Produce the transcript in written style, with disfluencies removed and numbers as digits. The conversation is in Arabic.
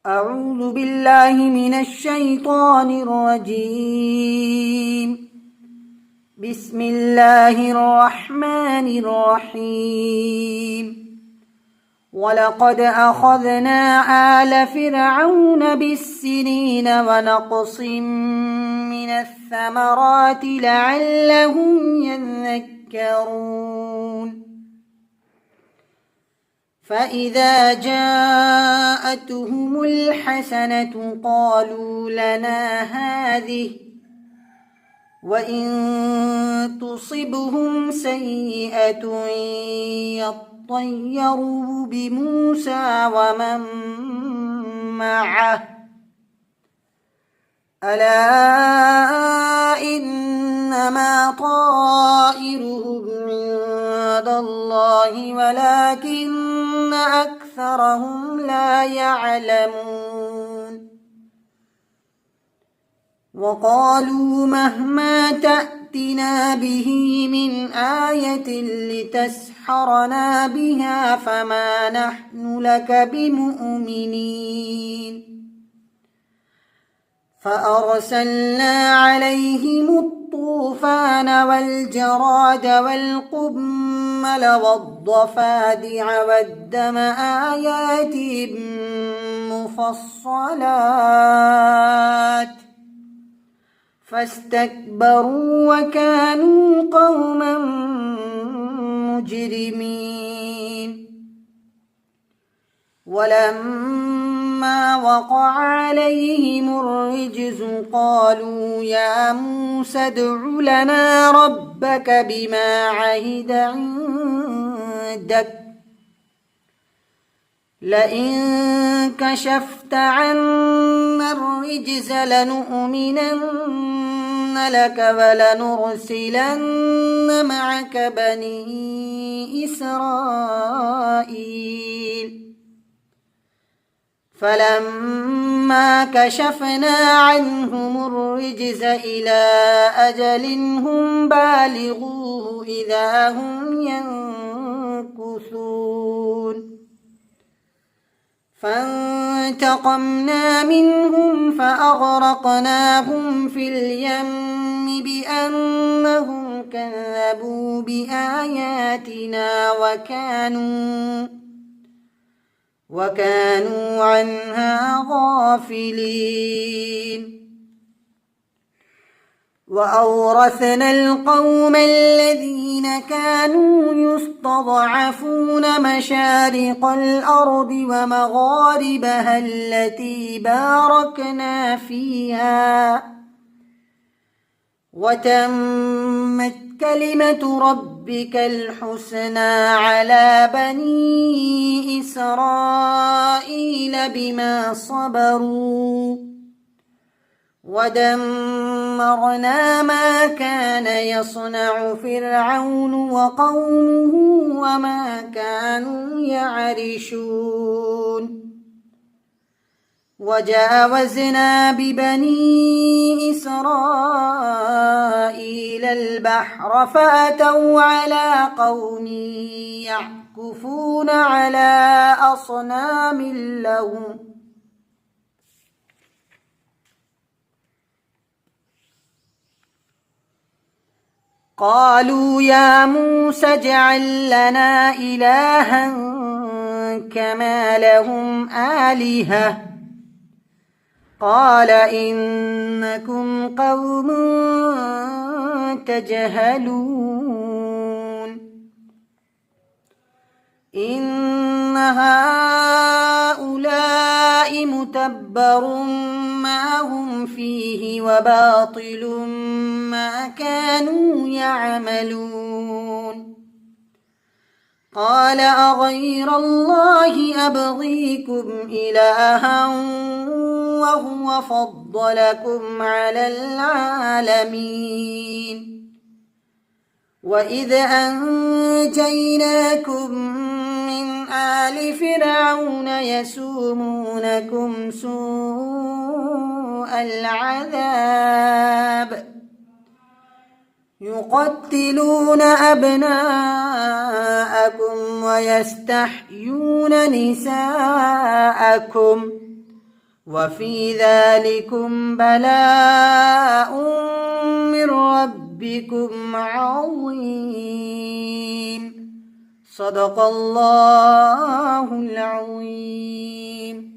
أعوذ بالله من الشيطان الرجيم. بسم الله الرحمن الرحيم. ولقد أخذنا آل فرعون بالسنين ونقص من الثمرات لعلهم يذكرون. فإذا جاءتهم الحسنة قالوا لنا هذه، وإن تصبهم سيئة يطيروا بموسى ومن معه، ألا إنما طائرهم عند الله ولكن أكثرهم لا يعلمون. وقالوا مهما تأتنا به من آية لتسحرنا بها فما نحن لك بمؤمنين. فأرسلنا عليهم الطوفان والجراد والقمل والضفادع والدم آيات مفصلات فاستكبروا وكانوا قوما مجرمين. ولما وقع عليهم الرجز قالوا يا موسى ادع لنا ربك بما عهد عندك لئن كشفت عنا الرجز لنؤمنن لك ولنرسلن معك بني إسرائيل. فلما كشفنا عنهم الرجز إلى أجل هم بالغوه إذا هم ينكثون. فانتقمنا منهم فأغرقناهم في اليم بأنهم كذبوا بآياتنا وكانوا عنها غافلين. وأورثنا القوم الذين كانوا يستضعفون مشارق الأرض ومغاربها التي باركنا فيها، وتمت كلمة ربك الحسنى على بني إسرائيل بما صبروا، ودمرنا ما كان يصنع فرعون وقومه وما كانوا يعرشون. وجاوزنا ببني إسرائيل البحر فأتوا على قوم يعكفون على أصنام لهم قالوا يا موسى اجعل لنا إلها كما لهم آلهة قال إنكم قوم تجهلون. إن هؤلاء متبر ما هم فيه وباطل ما كانوا يعملون. قال أغير الله أبغيكم إلها وهو فضلكم على العالمين. وإذ أنجيناكم من آل فرعون يسومونكم سوء العذاب يقتلون أبناءكم ويستحيون نساءكم وفي ذلكم بلاء من ربكم عظيم. صدق الله العظيم.